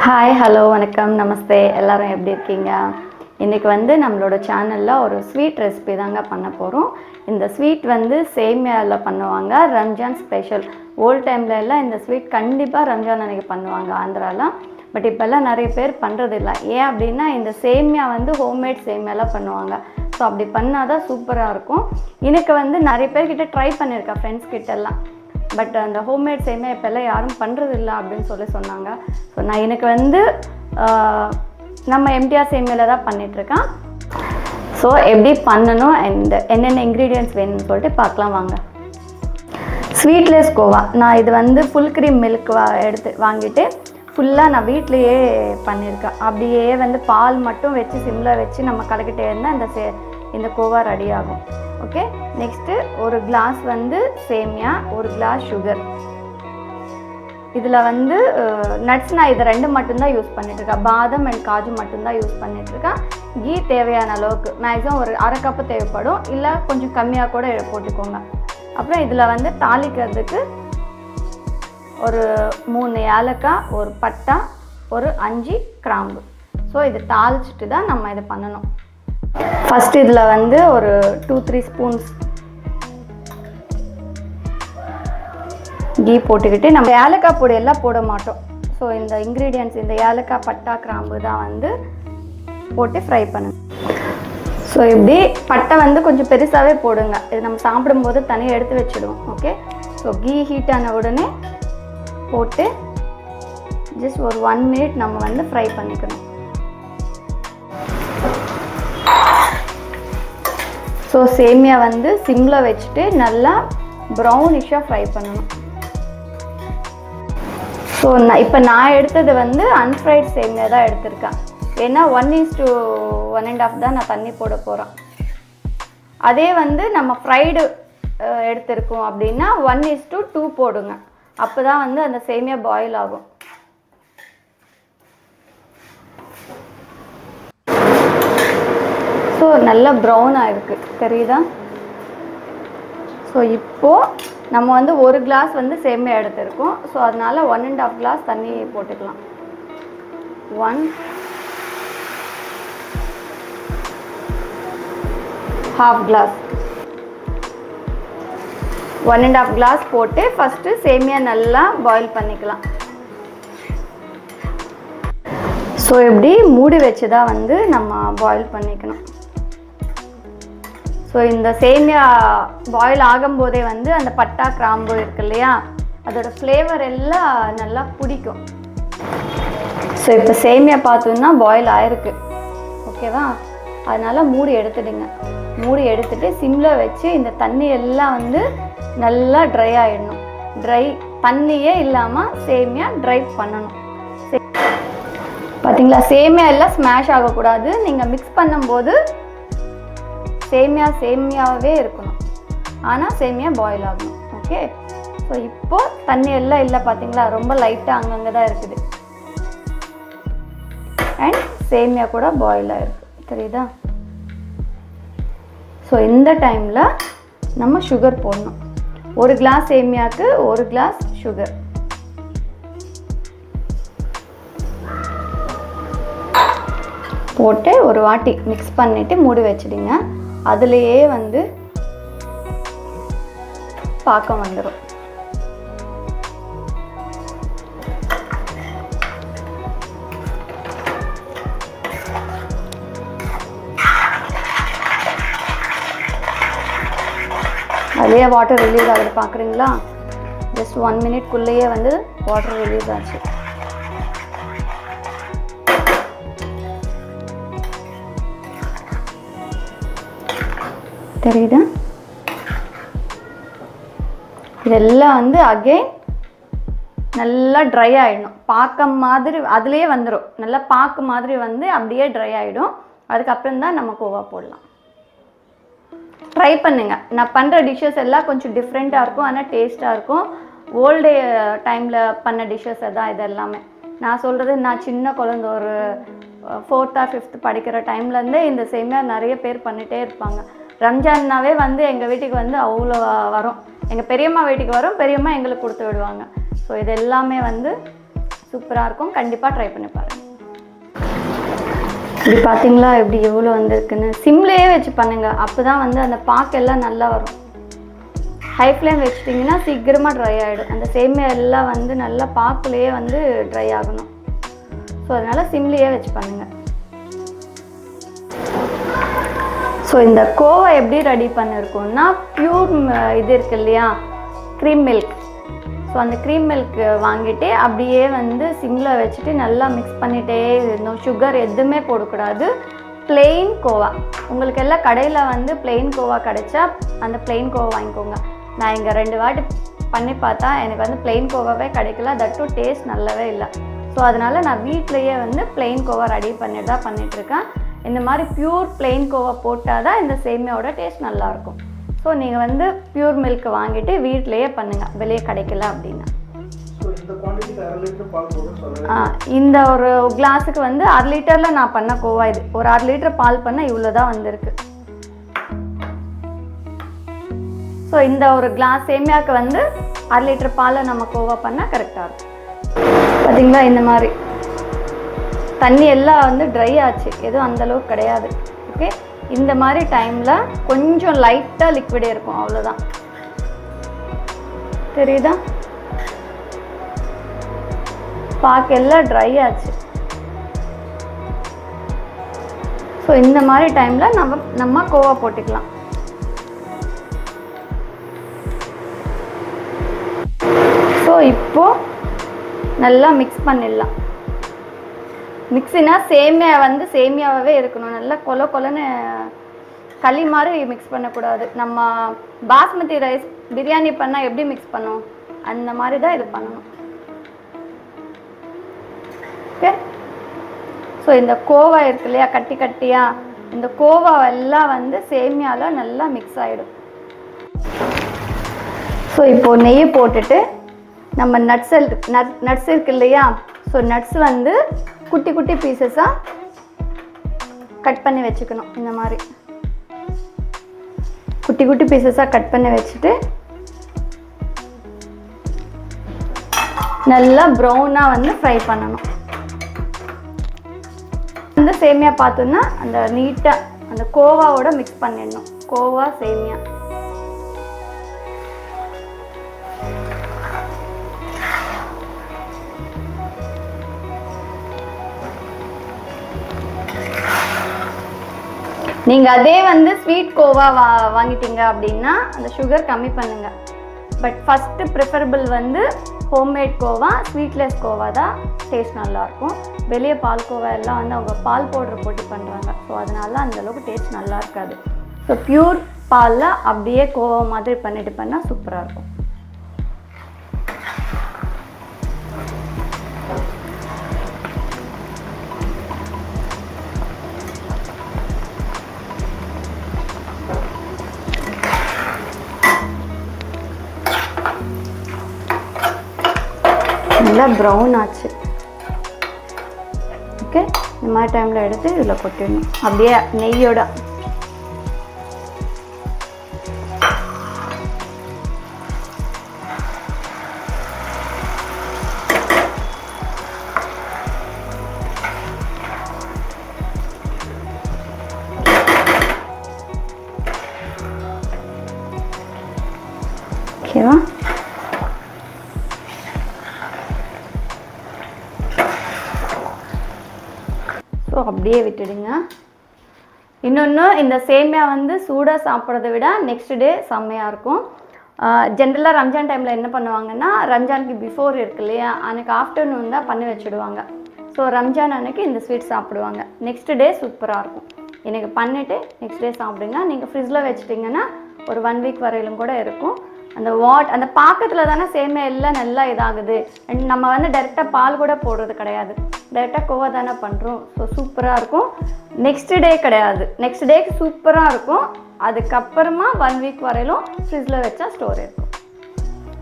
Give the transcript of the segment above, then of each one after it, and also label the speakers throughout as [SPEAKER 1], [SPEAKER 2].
[SPEAKER 1] Hi hello வணக்கம் நமஸ்தே எல்லாரும் எப்படி இருக்கீங்க? இன்றைக்கி வந்து நம்மளோட சேனலில் ஒரு ஸ்வீட் ரெசிபி தாங்க பண்ண போகிறோம். இந்த ஸ்வீட் வந்து சேமியாவில் பண்ணுவாங்க, ரம்ஜான் ஸ்பெஷல். ஓல்டு டைமில் எல்லாம் இந்த ஸ்வீட் கண்டிப்பாக ரம்ஜான் அன்றைக்கி பண்ணுவாங்க ஆந்திராவில். பட் இப்போல்லாம் நிறைய பேர் பண்ணுறதில்ல. ஏன் அப்படின்னா இந்த சேமியா வந்து ஹோம்மேட் சேமியாலாம் பண்ணுவாங்க. ஸோ அப்படி பண்ணால் தான் சூப்பராக இருக்கும். எனக்கு வந்து நிறைய பேர்கிட்ட ட்ரை பண்ணியிருக்கேன், ஃப்ரெண்ட்ஸ் கிட்டெல்லாம். பட் அந்த ஹோம்மேட் சேமியா இப்போல்லாம் யாரும் பண்ணுறதில்ல அப்படின்னு சொன்னாங்க. ஸோ நான் எனக்கு வந்து நம்ம எம்டிஆர் சேமியாவில் தான் பண்ணிகிட்ருக்கேன். ஸோ எப்படி பண்ணணும் அண்ட் என்னென்ன இன்க்ரீடியன்ட்ஸ் வேணும்னு சொல்லிட்டு பார்க்கலாம் வாங்க. ஸ்வீட்லெஸ் கோவா, நான் இது வந்து ஃபுல் க்ரீம் மில்க் வாங்கிட்டு ஃபுல்லாக நான் வீட்லேயே பண்ணியிருக்கேன். அப்படியே வந்து பால் மட்டும் வச்சு சிம்மில் வச்சு நம்ம கலக்கிட்டே இருந்தால் இந்த கோவா ரெடி ஆகும். ஓகே, நெக்ஸ்ட்டு ஒரு கிளாஸ் வந்து சேமியா, ஒரு கிளாஸ் சுகர். இதில் வந்து நட்ஸ் நான் இதை ரெண்டு மட்டும்தான் யூஸ் பண்ணிகிட்ருக்கேன். பாதம் அண்ட் காஜு மட்டும்தான் யூஸ் பண்ணிகிட்ருக்கேன். கீ தேவையான அளவுக்கு மேக்ஸிமம் ஒரு அரை கப்பு தேவைப்படும், இல்லை கொஞ்சம் கம்மியாக கூட போட்டுக்கோங்க. அப்புறம் இதில் வந்து தாளிக்கிறதுக்கு ஒரு 3 ஏலக்காய், ஒரு பட்டை, ஒரு 5 கிராம்பு. ஸோ இது தாளிச்சிட்டு தான் நம்ம இதை பண்ணணும். ஃபஸ்ட்டு இதில் வந்து ஒரு 2-3 ஸ்பூன்ஸ் கீ போட்டுக்கிட்டு, நம்ம ஏலக்காய் பொடி எல்லாம் போட மாட்டோம். ஸோ இந்த இன்க்ரீடியன்ட்ஸ், இந்த ஏலக்காய், பட்டா, கிராம்பு தான் வந்து போட்டு ஃப்ரை பண்ணணும். ஸோ இப்படி பட்டை வந்து கொஞ்சம் பெருசாகவே போடுங்க, இது நம்ம சாப்பிடும்போது தனியாக எடுத்து வச்சுடுவோம். ஓகே, ஸோ கீ ஹீட் ஆன உடனே போட்டு ஜஸ்ட் ஒரு 1 மினிட் நம்ம வந்து ஃப்ரை பண்ணிக்கணும். ஸோ சேமியா வந்து சிம்மில் வச்சுட்டு நல்லா ப்ரௌனிஷாக ஃப்ரை பண்ணணும். ஸோ இப்போ நான் எடுத்தது வந்து அன்ஃப்ரைட் சேமியா தான் எடுத்திருக்கேன். ஏன்னா 1:1.5 தான் நான் தண்ணி போட போகிறேன். அதே வந்து நம்ம ஃப்ரைடு எடுத்திருக்கோம் அப்படின்னா 1:2 போடுங்க. அப்போ தான் வந்து அந்த சேமியா பாயில் ஆகும். ஸோ நல்லா ப்ரௌனாக இருக்குது, தெரியுதா? ஸோ இப்போது நம்ம வந்து ஒரு கிளாஸ் வந்து சேமியா எடுத்துருக்கோம். ஸோ அதனால் 1.5 கிளாஸ் தண்ணி போட்டுக்கலாம். 1/2 கிளாஸ், 1.5 கிளாஸ் போட்டு ஃபஸ்ட்டு சேமியா நல்லா பாயில் பண்ணிக்கலாம். ஸோ இப்படி மூடி வச்சு தான் வந்து நம்ம பாயில் பண்ணிக்கணும். ஸோ இந்த சேமியா பாயில் ஆகும்போதே வந்து அந்த பட்டா, கிராம்பு இருக்கு இல்லையா, அதோட ஃப்ளேவர் எல்லாம் நல்லா பிடிக்கும். ஸோ இப்போ சேமியா பார்த்தோன்னா பாயில் ஆயிருக்கு, ஓகேவா? அதனால் மூடி எடுத்துடுங்க. மூடி எடுத்துட்டு சிம்மில் வச்சு இந்த தண்ணி எல்லாம் வந்து நல்லா ட்ரை ஆகிடணும். தண்ணியே இல்லாமல் சேமியா ட்ரை பண்ணணும். பார்த்தீங்களா, சேமியா எல்லாம் ஸ்மாஷ் ஆகக்கூடாது. நீங்கள் மிக்ஸ் பண்ணும்போது சேமியாவே இருக்கணும், ஆனால் சேமியா பாயில் ஆகணும். ஓகே, ஸோ இப்போது தண்ணி எல்லாம் இல்லை, பார்த்தீங்களா, ரொம்ப லைட்டாக அங்கங்கே தான் இருக்குது. அண்ட் சேமியா கூட பாயில் ஆகிருக்கு, தெரியுதா? ஸோ இந்த டைமில் நம்ம சுகர் போடணும். ஒரு கிளாஸ் சேமியாவுக்கு 1 கிளாஸ் சுகர். போட்டு ஒரு வாட்டி மிக்ஸ் பண்ணிவிட்டு மூடி வச்சிடுங்க. அதுலேயே வந்து பாக்கம் வந்துடும். அதுலேயே வாட்டர் ரிலீஸ் ஆகுது, பார்க்குறீங்களா? ஜஸ்ட் 1 மினிட்குள்ளேயே வந்து வாட்டர் ரிலீஸ் ஆச்சு. தெரியுதா? இதெல்லாம் வந்து அகெயின் நல்லா ட்ரை ஆகிடணும். பாக்கம் மாதிரி அதுலேயே வந்துடும், நல்லா பாக்கு மாதிரி வந்து அப்படியே ட்ரை ஆகிடும். அதுக்கப்புறம் தான் நம்ம கோவா போடலாம். ட்ரை பண்ணுங்கள். நான் பண்ணுற டிஷ்ஷஸ் எல்லாம் கொஞ்சம் டிஃப்ரெண்ட்டாக இருக்கும், ஆனால் டேஸ்ட்டாக இருக்கும். ஓல்டு டைமில் பண்ண டிஷ்ஷஸ் தான் இது எல்லாமே. நான் சொல்கிறது, நான் சின்ன குழந்தை ஒரு 4th or 5th படிக்கிற டைம்லேருந்தே இந்த சேமியா நிறைய பேர் பண்ணிகிட்டே இருப்பாங்க. ரம்ஜான்னாவே வந்து எங்கள் வீட்டுக்கு வந்து அவ்வளோ வரும். எங்கள் பெரியம்மா வீட்டுக்கு வரும், பெரியம்மா எங்களுக்கு கொடுத்து விடுவாங்க. ஸோ இது எல்லாமே வந்து சூப்பராக இருக்கும். கண்டிப்பாக ட்ரை பண்ணி பாருங்கள். இப்படி பார்த்தீங்களா எப்படி எவ்வளோ வந்திருக்குன்னு. சிம்லேயே வச்சு பண்ணுங்கள், அப்போ தான் வந்து அந்த பாக்கெல்லாம் நல்லா வரும். ஹை ஃப்ளேம் வச்சிட்டிங்கன்னா சீக்கிரமாக ட்ரை ஆகிடும். அந்த சேமியா எல்லாம் வந்து நல்லா பாக்குலேயே வந்து ட்ரை ஆகணும். ஸோ அதனால் சிம்லேயே வச்சு பண்ணுங்கள். ஸோ இந்த கோவா எப்படி ரெடி பண்ணியிருக்கோம்னா, பியூர் இது இருக்குது இல்லையா, க்ரீம் மில்க். ஸோ அந்த க்ரீம் மில்க் வாங்கிட்டு அப்படியே வந்து சிம்மில் வச்சுட்டு நல்லா மிக்ஸ் பண்ணிகிட்டே இருந்தோம். சுகர் எதுவுமே போடக்கூடாது. பிளெயின் கோவா, உங்களுக்கு எல்லாம் கடையில் வந்து பிளெயின் கோவா கிடைச்சா அந்த பிளெயின் கோவா வாங்கிக்கோங்க. நான் இங்கே 2 வாட்டி பண்ணி பார்த்தா எனக்கு வந்து பிளெயின் கோவாவே கிடைக்கல. தட்டும் டேஸ்ட் நல்லாவே இல்லை. ஸோ அதனால் நான் வீட்டிலையே வந்து பிளெயின் கோவா ரெடி பண்ணிட்டு தான் பண்ணிகிட்ருக்கேன். இந்த மாதிரி பியூர் பிளெயின் கோவா போட்டால் தான் இந்த சேமியாவோட டேஸ்ட் நல்லாயிருக்கும். ஸோ நீங்கள் வந்து பியூர் மில்க் வாங்கிட்டு வீட்டிலையே பண்ணுங்கள், வெளியே கிடைக்கல அப்படின்னா. இந்த ஒரு கிளாஸுக்கு வந்து 1/2 லிட்டரில் நான் பண்ண கோவா இது. ஒரு 1/2 லிட்டர் பால் பண்ணால் இவ்வளோ தான் வந்திருக்கு. ஸோ இந்த ஒரு கிளாஸ் சேமியாவுக்கு வந்து 1/2 லிட்டர் பாலை நம்ம கோவா பண்ணால் கரெக்டாக இருக்கும். பார்த்தீங்களா, இந்த மாதிரி தண்ணி எல்லாம் வந்து ட்ரை ஆச்சு, எதுவும் அந்தளவுக்கு கிடையாது. ஓகே, இந்த மாதிரி டைமில் கொஞ்சம் லைட்டாக லிக்விடே இருக்கும், அவ்வளோதான். தெரியுதா, பாக்கெல்லாம் ட்ரை ஆச்சு. ஸோ இந்த மாதிரி டைமில் நம்ம கோவா போட்டுக்கலாம். ஸோ இப்போது நல்லா மிக்ஸ் பண்ணிடலாம். மிக்ஸினா சேமியா வந்து சேமியாவே இருக்கணும், நல்லா கொலன்னு களி மாதிரி மிக்ஸ் பண்ணக்கூடாது. நம்ம பாஸ்மதி ரைஸ் பிரியாணி பண்ணால் எப்படி மிக்ஸ் பண்ணோம் அந்த மாதிரி தான் இது பண்ணணும். ஓகே, ஸோ இந்த கோவா இருக்கு இல்லையா, கட்டி கட்டியாக, இந்த கோவா எல்லாம் வந்து சேமியாவில் நல்லா மிக்ஸ் ஆகிடும். ஸோ இப்போது நெய் போட்டுட்டு நம்ம நட்ஸ் இருக்கு இல்லையா, ஸோ நட்ஸ் வந்து குட்டி குட்டி பீசஸாக கட் பண்ணி வச்சுக்கணும். இந்த மாதிரி குட்டி குட்டி பீசஸாக கட் பண்ணி வச்சுட்டு நல்லா ப்ரௌனாக வந்து ஃப்ரை பண்ணணும். அந்த சேமியா பார்த்தோன்னா அந்த நீட்டாக அந்த கோவாவோட மிக்ஸ் பண்ணிடணும். கோவா சேமியா நீங்கள் அதே வந்து ஸ்வீட் கோவா வாங்கிட்டீங்க அப்படின்னா அந்த சுகர் கம்மி பண்ணுங்கள். பட் ஃபஸ்ட்டு ப்ரிஃபரபிள் வந்து ஹோம்மேட் கோவா, ஸ்வீட்லெஸ் கோவா தான் டேஸ்ட் நல்லாயிருக்கும். வெளியே பால் கோவா எல்லாம் வந்து அவங்க பால் பவுடர் போட்டு பண்ணுறாங்க. ஸோ அதனால அந்தளவுக்கு டேஸ்ட் நல்லா இருக்காது. ஸோ ப்யூர் பாலில் அப்படியே கோவா மாதிரி பண்ணிட்டு பண்ணால் சூப்பராக இருக்கும். நல்லா ப்ரௌன் ஆச்சு. ஓகே, இந்த மாதிரி டைமில் எடுத்து இதில் கொட்டிடணும் அப்படியே நெய்யோட. ஓகேவா, ஸோ அப்படியே விட்டுடுங்க. இன்னொன்று, இந்த சேமியா வந்து சூடாக சாப்பிட்றத விட நெக்ஸ்ட் டே செம்மையாக இருக்கும். ஜென்ரலாக ரம்ஜான் டைமில் என்ன பண்ணுவாங்கன்னா, ரம்ஜானுக்கு பிஃபோர் இருக்கு இல்லையா, அன்றைக்கி ஆஃப்டர்நூன் தான் பண்ணி வச்சுடுவாங்க. ஸோ ரம்ஜான் அன்றைக்கி இந்த ஸ்வீட் சாப்பிடுவாங்க. நெக்ஸ்ட் டே சூப்பராக இருக்கும். இன்றைக்கி பண்ணிவிட்டு நெக்ஸ்ட் டே சாப்பிடுங்க. நீங்கள் ஃப்ரிட்ஜில் வச்சுட்டிங்கன்னா ஒரு 1 வீக் வரையிலும் கூட இருக்கும். அந்த பாக்கத்தில் தானே சேமியா எல்லாம் நல்லா இதாகுது. நம்ம வந்து டைரெக்டாக பால் கூட போடுறது கிடையாது, டைரெக்டாக கோவா தானே பண்ணுறோம். ஸோ சூப்பராக இருக்கும். நெக்ஸ்ட் டே கிடையாது, நெக்ஸ்ட் டேக்கு சூப்பராக இருக்கும். அதுக்கப்புறமா 1 வீக் வரையிலும் ஃப்ரிட்ஜில் வச்சா ஸ்டோர் இருக்கும்.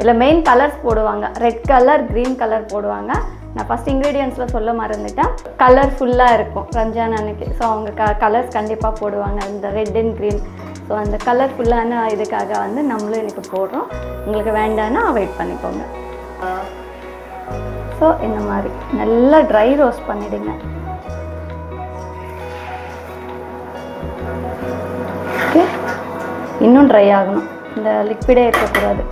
[SPEAKER 1] இதில் மெயின் கலர்ஸ் போடுவாங்க, ரெட் கலர், க்ரீன் கலர் போடுவாங்க. நான் ஃபஸ்ட் இன்க்ரீடியன்ஸில் சொல்ல மறந்துட்டேன். கலர்ஃபுல்லாக இருக்கும் ரம்ஜான் அன்னைக்கு. ஸோ அவங்க கலர்ஸ் கண்டிப்பாக போடுவாங்க, இந்த ரெட் அண்ட் க்ரீன். ஸோ அந்த கலர்ஃபுல்லான இதுக்காக வந்து நம்மளும் எனக்கு போடுறோம். உங்களுக்கு வேண்டான்னா அவாய்ட் பண்ணிக்கோங்க. ஸோ இந்த மாதிரி நல்லா ட்ரை ரோஸ்ட் பண்ணிடுங்க. ஓகே, இன்னும் ட்ரை ஆகணும், இந்த லிக்விடே இருக்கக்கூடாது.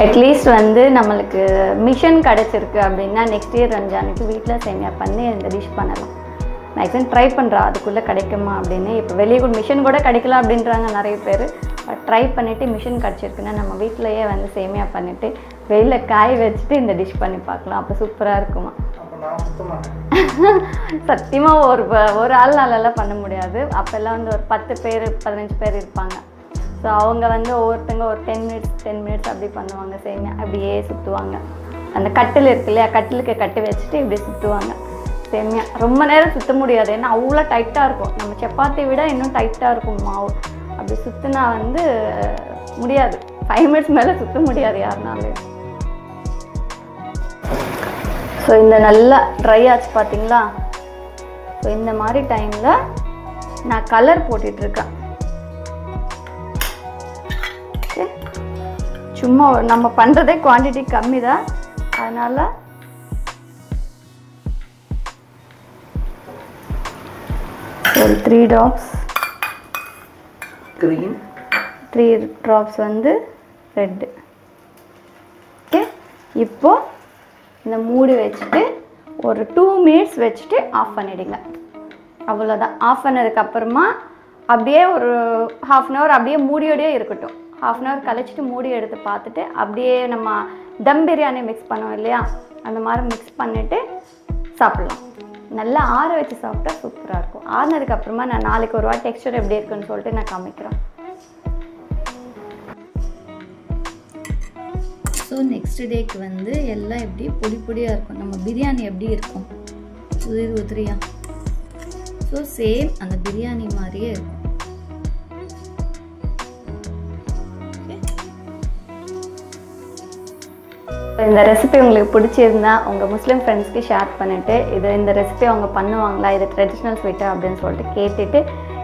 [SPEAKER 1] அட்லீஸ்ட் வந்து நம்மளுக்கு மிஷின் கிடச்சிருக்கு அப்படின்னா நெக்ஸ்ட் இயர் ரம்ஜானுக்கு வீட்டில் சேமியா பண்ணி இந்த டிஷ் பண்ணலாம். மேக்ஸிமம் ட்ரை பண்ணுறா அதுக்குள்ளே கிடைக்குமா அப்படின்னு. இப்போ வெளியே கூட மிஷின் கூட கிடைக்கல அப்படின்றாங்க நிறைய பேர். பட் ட்ரை பண்ணிவிட்டு மிஷின் கிடச்சிருக்குன்னா நம்ம வீட்டிலையே வந்து சேமியா பண்ணிவிட்டு வெயிலில் காய வச்சுட்டு இந்த டிஷ் பண்ணி பார்க்கலாம். அப்போ சூப்பராக இருக்குமா. சத்தியமாக ஒரு ஆள் நாளெல்லாம் பண்ண முடியாது. அப்போல்லாம் வந்து ஒரு 10 பேர் 15 பேர் இருப்பாங்க. ஸோ அவங்க வந்து ஒவ்வொருத்தங்க ஒரு 10 மினிட்ஸ் அப்படி பண்ணுவாங்க. சேமியா அப்படியே சுற்றுவாங்க. அந்த கட்டில் இருக்கு இல்லையா, கட்டிலுக்கு கட்டி வச்சுட்டு இப்படி சுற்றுவாங்க. சேமியா ரொம்ப நேரம் சுற்ற முடியாது, ஏன்னா அவ்வளோ டைட்டாக இருக்கும். நம்ம சப்பாத்தி விட இன்னும் டைட்டாக இருக்கும் மாவு. அப்படி சுற்றினா வந்து முடியாது, 5 மினிட்ஸ் மேலே சுற்ற முடியாது யாருனாலும். ஸோ இந்த நல்லா ட்ரை ஆச்சு பார்த்தீங்களா. ஸோ இந்த மாதிரி டைமில் நான் கலர் போட்டுட்ருக்கேன். ஓகே, சும்மா நம்ம பண்ணுறதே குவான்டிட்டி கம்மி தான், அதனால் ஒரு 3 drops green, 3 drops வந்து ரெட். ஓகே, இப்போ இந்த மூடி வச்சுட்டு ஒரு 2 மினிட்ஸ் வச்சுட்டு ஆஃப் பண்ணிடுங்க. அவ்வளோதான். ஆஃப் பண்ணதுக்கப்புறமா அப்படியே ஒரு 1/2 hour அப்படியே மூடியோடையே இருக்கட்டும். 1/2 hour கழிச்சிட்டு மூடி எடுத்து பார்த்துட்டு அப்படியே நம்ம தம் பிரியாணி மிக்ஸ் பண்ணோம் இல்லையா, அந்த மாதிரி மிக்ஸ் பண்ணிவிட்டு சாப்பிட்லாம். நல்லா ஆற வச்சு சாப்பிட்டா சூப்பராக இருக்கும். ஆறினதுக்கப்புறமா நான் நாளைக்கு ஒரு வாட்டி டெக்ஸ்சர் எப்படி இருக்குன்னு சொல்லிட்டு நான் காமிக்கிறேன். ஸோ நெக்ஸ்ட் டேக்கு வந்து எல்லாம் எப்படி பொடி பொடியாக இருக்கும். நம்ம பிரியாணி எப்படி இருக்கும், உதிரியாக. ஸோ சேம் அந்த பிரியாணி மாதிரியே இருக்கும். இந்த ரெசிபி உங்களுக்கு பிடிச்சிருந்தா உங்கள் முஸ்லீம் ஃப்ரெண்ட்ஸ்க்கு ஷேர் பண்ணிவிட்டு இந்த ரெசிபி அவங்க பண்ணுவாங்களா, இது ட்ரெடிஷ்னல் ஸ்வீட்டா அப்படின்னு சொல்லிட்டு கேட்டுட்டு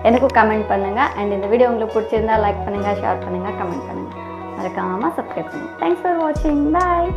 [SPEAKER 1] எனக்கும் கமெண்ட் பண்ணுங்கள். அண்ட் இந்த வீடியோ உங்களுக்கு பிடிச்சிருந்தா லைக் பண்ணுங்கள், ஷேர் பண்ணுங்கள், கமெண்ட் பண்ணுங்கள். மறக்காமல் சப்ஸ்கிரைப் பண்ணுங்கள். தேங்க்ஸ் ஃபார் வாட்சிங். பாய்.